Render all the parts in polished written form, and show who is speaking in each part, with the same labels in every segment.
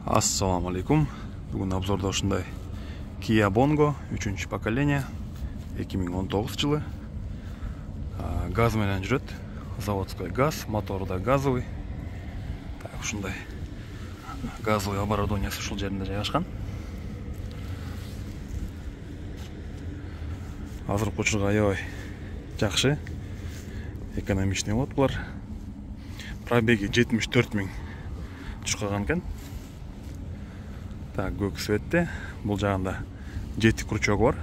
Speaker 1: Ассаламу алейкум. Бүгін обзорда ушундай Kia Bongo 3-ші поколение 2019 жылы. Газ менен жүрөт. Заводской газ, мотору да газовый. Так, ушундай газовый оборудованиясы ушул жеринде жайгашкан. Азыркы учурга аябай жакшы. Экономичный болот булар. Пробеги 74 000 чуккан экен. Так, көк светте. Бул жагында 7 крючок бар.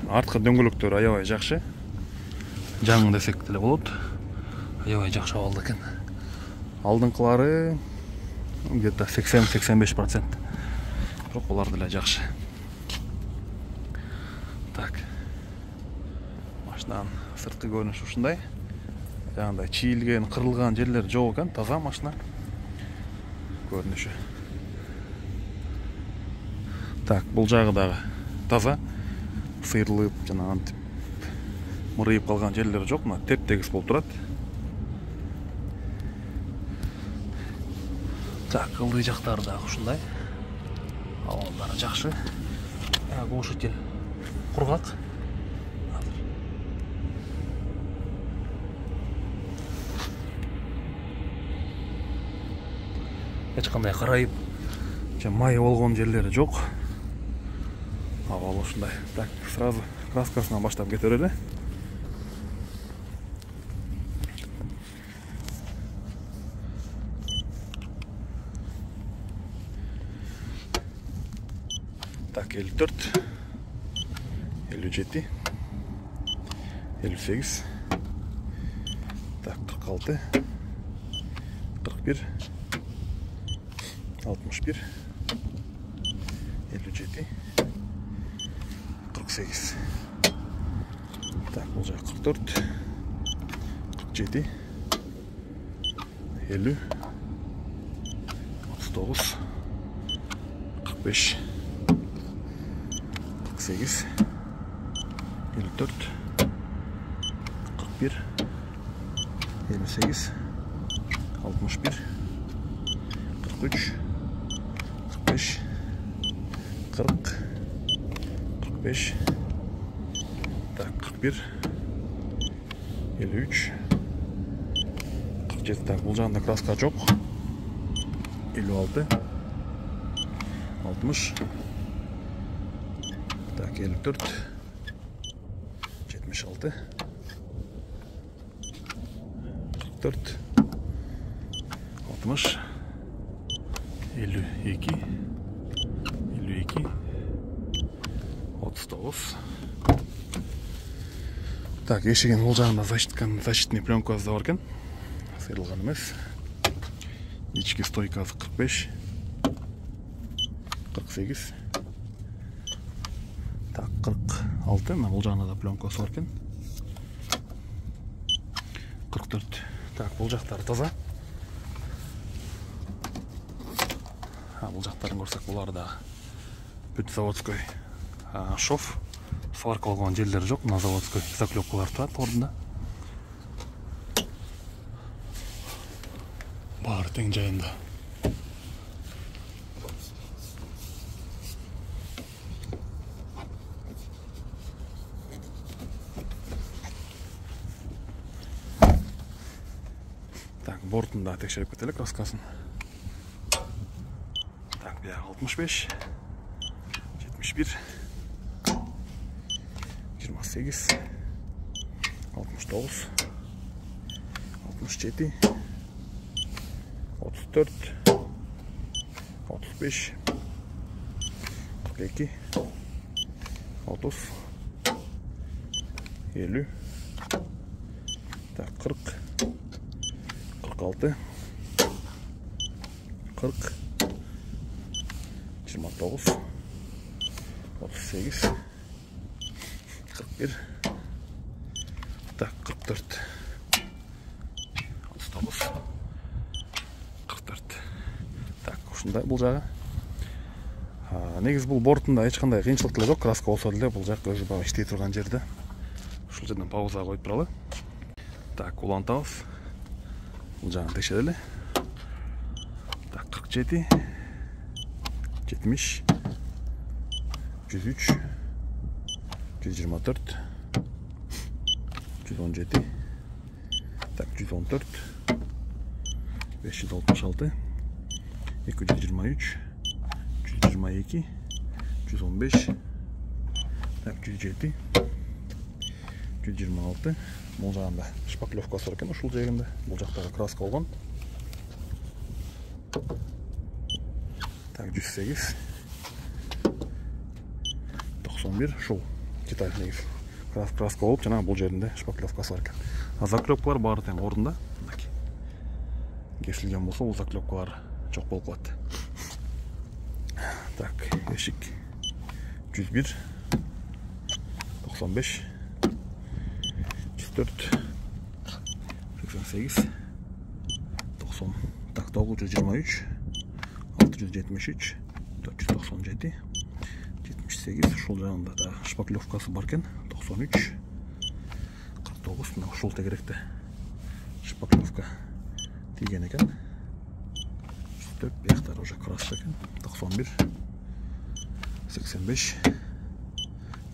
Speaker 1: Арткы дөңгөлөктөр аябай жакшы. Жаңы десек деле болот. Аябай жакшы абалда экен. Алдыңкылары где-то 80-85%. Бирок булар деле жакшы. Так. Машинанын сырткы көрүнүшү ушундай. Жаңында чийилген, кырылган жерлер жок экен, таза машина. Көрүнүшү. Так, бул жагы дагы таза. Сыйрылып, жана антип мырыйып калган жерлер жок, мына теп-тегиз болуп турат. Так, ылдый жактары дагы ушундай. Абалдары жакшы. Глушитель кургак. Эч кандай карайып, май болгон жерлери жок. Абал ушундай. Так, сразу краскасынан баштап кете берели. Так, 54, 57, 58, так, 46, 41, 61, 57, 48. Так, бул жак 44, 47, 50, 39, 45, 48, 54, 41, 58, 61, 43, 45, 40, 45, так, 41, 53, 47, так, бул жагында краска жок, 56, 60, так, 54, 76, 44, 60, 52, 52, 39. Так, эшигин бул жагында защитный пленкасы бар экен. Сыйрылган эмес. Ички стойкасы 45, 48. Так, 46. Мына бул жагында да пленкасы бар экен. 44. Так, бул жактары таза. Бул жактарын көрсөк, булар да бүт заводской шов. Сварка болгон жерлер жок, мына заводской заклепкалар турат ордунда. Баары тең жайында. Так, бортунда текшерип кетелик краскасын. Так, бияк 65, 71, 28, 69, 67, 34, 35, 42, 30, 50, так, 40, 46, 40, 29, 38, 41, так, 44, 39, 44. Так, ушундай бул жагы. Негизи бул бортунда эч кандай кыйынчылык деле жок, краска болсо деле бул жак өзү бага иштей турган жерде. Ушул жерден паузага коюп туралы. Так, улантабыз. Бул жагын текшерели. 47, 70, 103, 124, 117, так, 114, 566, 223, 122, 115, так, 107, 126. Бұл жағында шпаклевкасы бар екен, ушул жерінде. Бұл жақтағы краска болған. Так, 108, 91, шул деталь негіз. Краска болып, жаңағы бұл жерінде шпаклевкасы бар екен. Заклепкалар бары тең орында. Кесілген болса, ол заклепкалар жоқ болып қалады. Так, эшик 101, 95, 104, 88, 90, так, 923, 673, 497, 78, шул жағында да шпаклевкасы бар екен, 93, 49, мына шул тегеректе шпаклевка тиген екен, 104, бияқтар уже красты екен, 91, 85,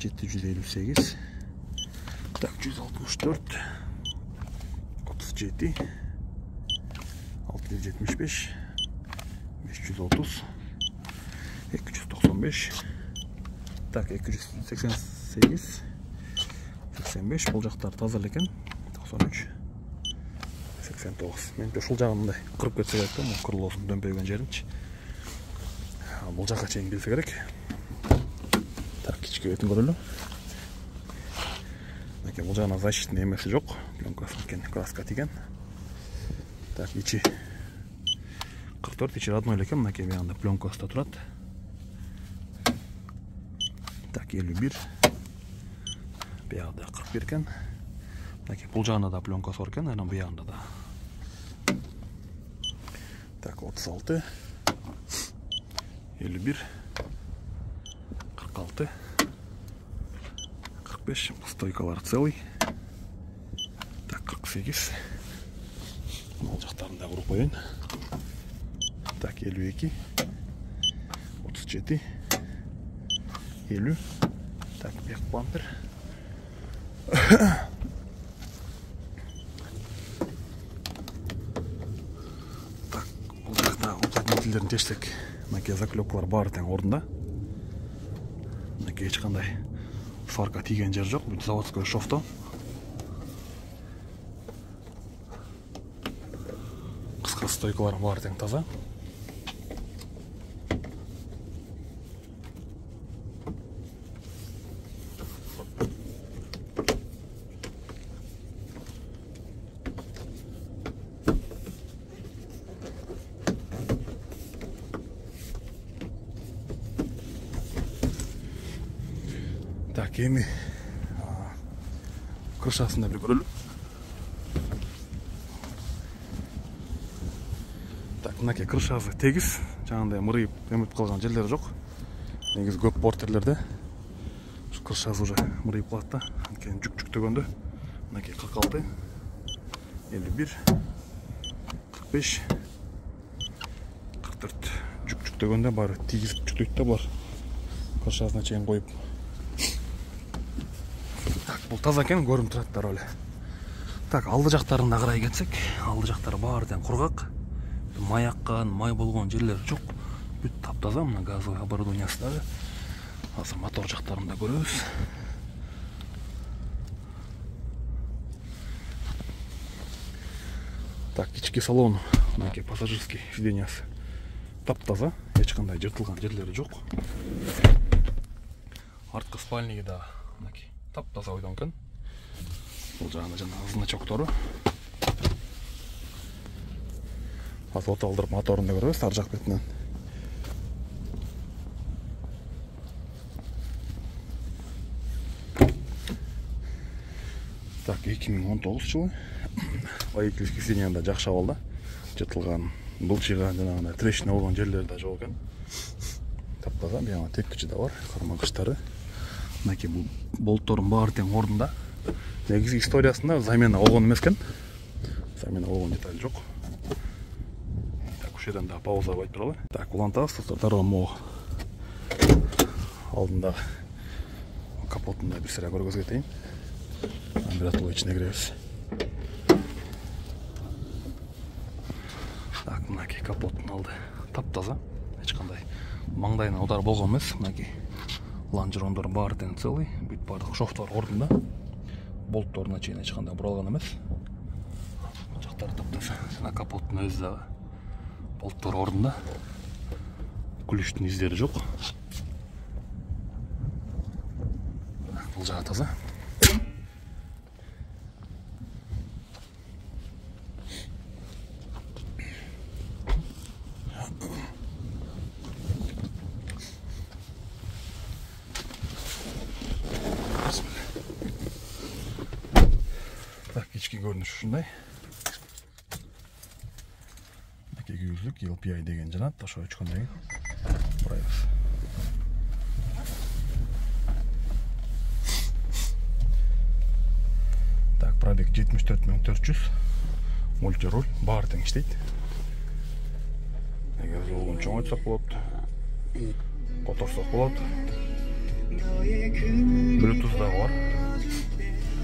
Speaker 1: 758, так, 164, 37, 675, 530, 295, так, 288, 85, бұл жақтар таза екен, 93, 89. Мен де шул жағында қырып кетсе керек, бұл құрылысын дөмпеген жерінч. Бұл жаққа чейін келсе керек. Так, кичке бетін көрілі. Бұл жағына защитный емесі жоқ, пленкасы екен, краска тиген. Так, ичи 44, ичи родной екен, мына кебеғанда пленкасы да тұрады. Так, 51, бияғында 41 екен. Бұл жағына да пленкасы бар екен, әйнен бияғында да. Так, 36, 51, 46, 45, стойкалар целый. Так, 48. Бұл жақтарында ұрып қойын. Так, 52, 37, 50. Так, бек бампер. Так, бұл жақта уплотнительдерін тештек. Мәке заклепкалар бары тең орында. Мәке ешқандай сварка тиген жер жоқ, бұл заводской шофто. Қысқа стойкалар бары тең таза. Так, еми крышасында бір көрілі. Так, мынаке крышасы тегіс, жаңағындай мұрайып өмет қалған жерлері жоқ. Негіз көп портерлерде крышасы уже мұрайып қалады да. Анкен жүк төгенді. Мынаке 46, 51, 45, 44 жүк төгенде бары тегіз жүктейді да бар. Крышасына чейін қойып. Бұл таза екен, көрім тұраттар өлі. Так, алды жақтарында қарай кетсек, алды жақтары бары тең құрғақ. Май аққан, май болған жерлер жоқ. Бүт таптаза, мына газовый оборудованиясындағы. Азыр мотор жақтарында көрөбүз. Так, ички салон, мынаке пассажирский сиденьясы таптаза, ешқандай жыртылған жерлері жоқ. Артқы спальниги да мынаке таптаза ойдан екен. Бұл жағында жаңағы значоктары. Азот алдырып моторында көрөбүз, ар жақ бетінен. Так, 2019 жылы. Водительский сиденьяда жақша болды. Жыртылған, былчыған, жаңағындай трещина болған жерлері да жоқ екен. Таптаза, бияңа тепкіші да бар, қармағыштары. Мынаке бұл болттарын бары тең орнында. Негізгі историясында замена болған емес екен. Замена болған деталь жоқ. Так, жерден да пауза айтып тұралы. Так, улантабыз достор, дароо могу алдында капотунда бир сыра көргөзүп кетейин. Биротолу ичине киребиз. Так, мынакей капоттун алды таптаза, эч кандай маңдайына удар болгон эмес. Мынакей лонжерондор баары тең целый, бүт баардык шовтор ордунда. Болтторуна чейин эч кандай буралган эмес. Жактары таптаза. Жана капоттун өзү дагы болттор ордунда. Күлүштүн издери жок. Бул жагы таза. Так, ички көрүнүш ушундай. Yüzlük LPI деген жанат, ошо өчкөндөн кийин бурайбыз. Так, пробег 74400. Мультируль, баары тең иштейт. Эгер жолун чоң айтсак болот, которсок болот. Bluetooth дагы бар.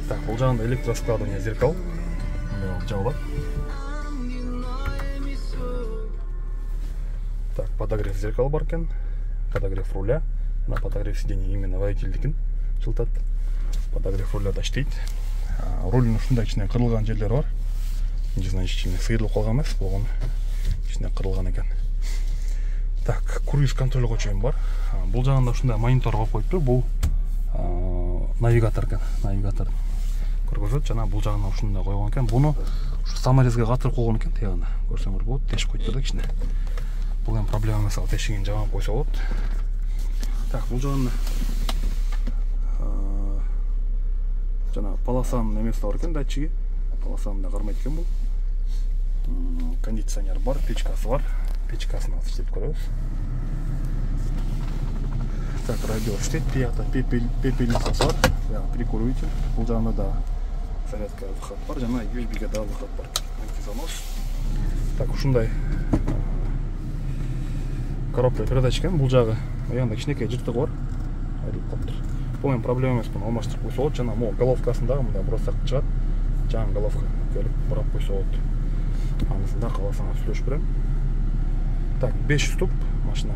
Speaker 1: Так, бул жагында электроскладывание зеркал. Мындай жабылат. Так, подогрев зеркал бар экен, подогрев руля, на подогрев сидений именно водительдикин жылтат. Подогрев руля да иштейт. Рулдун ушундай ичине кырылган жерлер бар. Не знаю, ичине сыйрылып калган эмес, болгону ичине кырылган экен. Так, круиз контролго чейин бар. Бул жагында ушундай монитор коюп коюптур. Бул навигатор экен, навигатор көргөзөт. Жана бул жагына ушундай койгон экен. Буну ушу саморезге катырып койгон экен, тегана. Көрсөңөр болот, тешип коюптур да кичине. Бұл эми проблема эмес, ал тешигин жамап койсо болот. Так, бул жагында жана полосанын эмеси бар экен, датчиги. Полосаны да кармайт экен бул. Кондиционер бар, печкасы бар. Печкасын алып иштеп көрөбүз. Так, радио иштейт, биякта пепельницасы бар, прикуриватель. Бул жагында да зарядка выход бар, жана USB-ге да выход бар. Антизанос. Так, ушундай коробка передач экен, бул жагы аягында кичинекей жыртыгы бар. Айрылып калыптыр. Бул эми проблема эмес, буну алмаштырып койсо болот. Жана могу головкасында мындай бурасак чыгат. Жаңы головка келип бурап койсо болот. Анысын да кааласаңыз сүйлөшүп берем. Так, 5 ступ машина.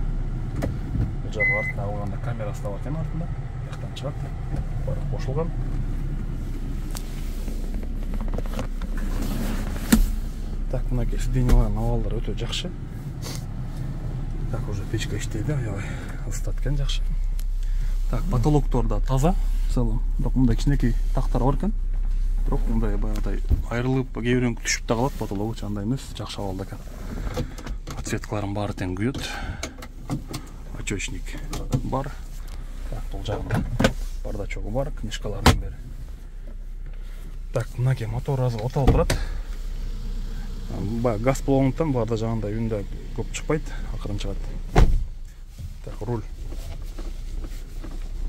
Speaker 1: Бул жагы артына алганда камерасы да бар экен артында. Жактан чыгат. Баары кошулган. Так, мынакей сиденьялардын абалдары өтө жакшы. Так, уже печка иштейди, аябай ысытат экен, жакшы. Так, потолоктор да таза, в целом. Бирок мындай кичинекей тактар бар экен. Бирок мындай баягыдай айрылып, кээ бирөөнү түшүп да калат потологу, андай эмес, жакшы абалда экен. Подсветкаларын баары тең күйөт. Очечник бар. Так, бул жагында бардачогу бар, книжкалардын бери. Так, мынакей мотор азыр оталып турат. Газ болгондуктан баарда жагында үндө көп чыкпайт, акырын чыгат. Так, руль.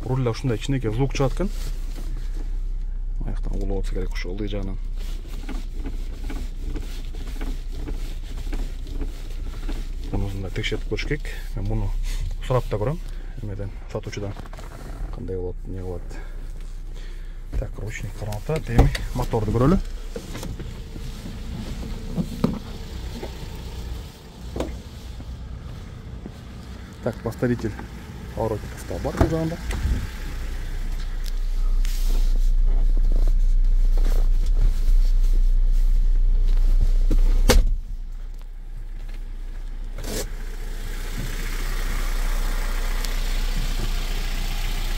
Speaker 1: Рульда ушундай кичинекей звук чыгат экен. Аяктан улуу болсо керек ошо ылдый жагынан. Муну да текшерип көрүш керек. Мен муну сурап да көрөм. Эмеден сатуучудан кандай болот, эмне кылат. Так, ручник карап турат. Эми моторду көрөлү. Так, повторитель поворотников бар бул жагында.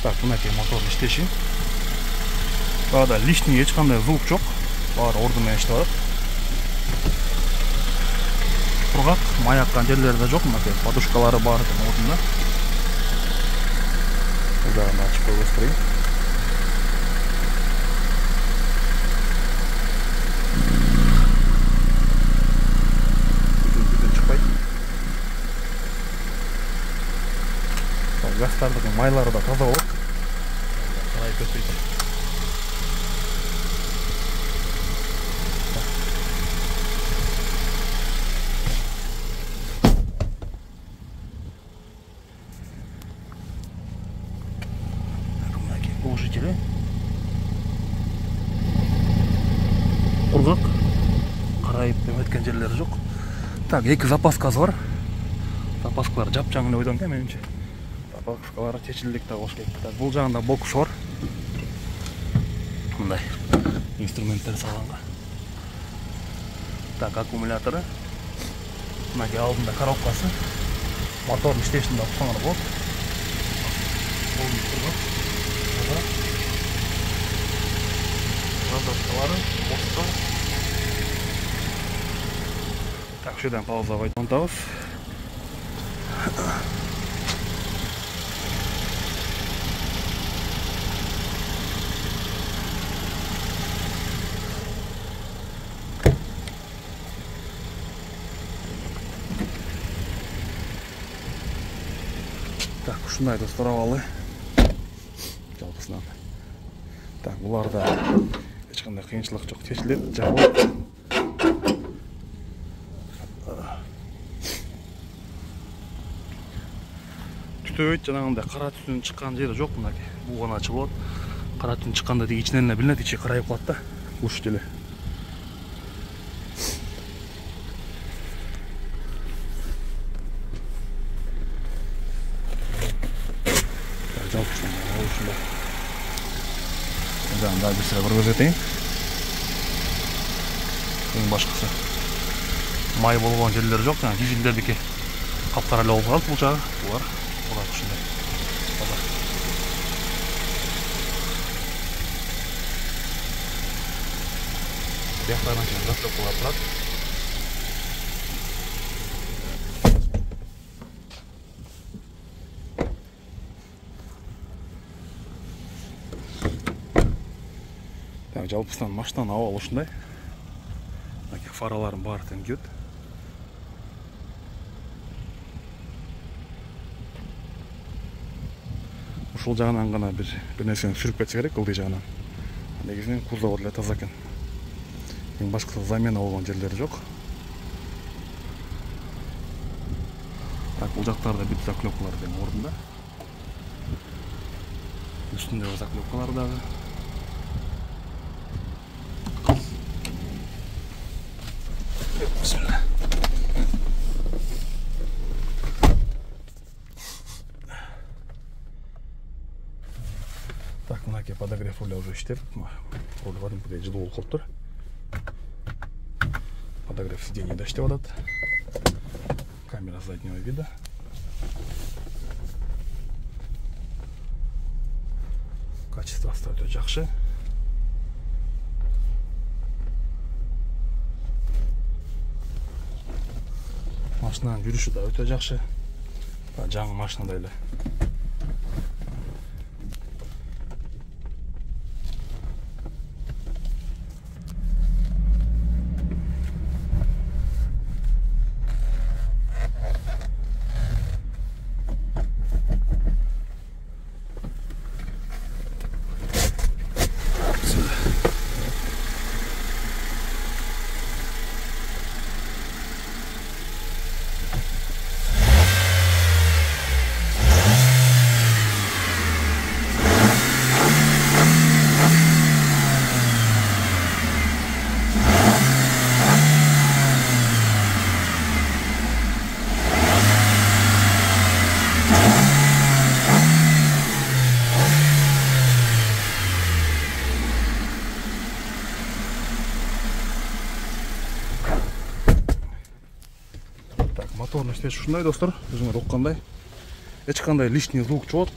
Speaker 1: Так, мынакей мотор иштеши. Баада лишний эч кандай звук жок. Баары ордун менен иштеп атат. Кургак, маяккан жерлери да жок, мынакей подушкалары бар экен ордунда. Бул жагын ачып көрсөтөйүн. Бүтүн чыкпайт. Газдардын майлары да таза болот. Карайып кетпейт. Так, эки запаскасы бар. Запаскалар жапжаң эле ойдон менимче. Запаскалар чечилдик да болуш керек. Так, бул жагында бокс бар. Мындай инструменттер салганга. Так, аккумулятору. Мына алдында коробкасы. Мотор иштешин да уксаңар болот. Розеткалары босқа. Так, шудан пауза айтабыз. Так, ушундай достор абалы. Жалпысынан. Так, буларда эч кандай кыйынчылык жок, чечилет, жабылат. Түтөйт, жанагындай кара түтүн чыккан жери жок мынакей. Бул гана ачылып болот. Кара түтүн чыкканда тиги ичинен эле билинет, ичи карайып калат да. Уш деле. Жалпысынан ушундай. Жана бир сыра көргөзөтөйүн. Эң башкысы май болгон жерлери жок, жана дизелдердики капкара эле болуп калат бул жагы. Булар ушундай. Бияктардан чейин заправкалар турат. Так, жалпысынан машинанын абалы ушундай. Фараларын баары тең. Ушул жагынан гана бир нерсени сүрүп кетсе керек, ылдый жагынан. Негизинен кузов эле таза экен. Эң башкысы замена болгон жерлери жок. Так, бул жактарда бүт заклепкалар тең ордунда. Үстүндөгү заклепкалар дагы. Так, мынакей подогрев руля уже иштеп, руль кадимкидей жылуу болуп калыптыр. Подогрев сидений да иштеп атат. Камера заднего вида. Качествосы өтө жакшы. Машинанын жүрүшү да өтө жакшы. Жаңы машинада эле. Моторный иштеш ушундай достор, өзүңөр уккандай. Эч кандай лишний звук жок.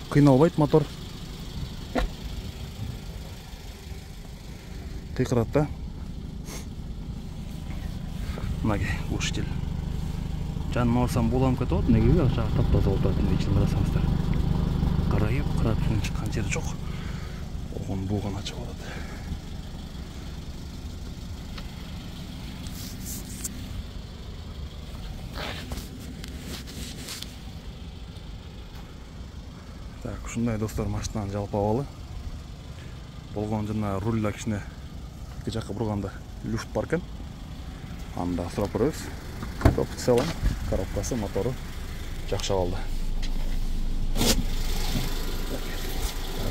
Speaker 1: Кыйналбайт мотор. Кыйкырат да. Мынакей глушитель. Жаныма алсам булам кетип атат, неге жагы таптаза болуп турат, ичине карасаңыздар. Карайып, кара түтүн чыккан жери жок. Огон бул гана чыгып атат. Так, ушундай достор машинанын жалпы абалы. Болгон жана рульда кичине эки жакка бурганда люфт бар экен. Аны да сурап көрөбүз. Топ в целом коробкасы, мотору жакшы абалда.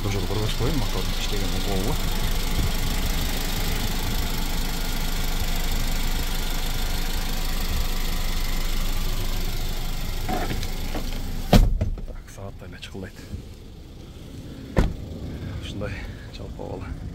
Speaker 1: Бул жерде көргөзүп коеюн, мотордун иштеген болобу. эле чыкылдайт. Ушундай жалпы абалы.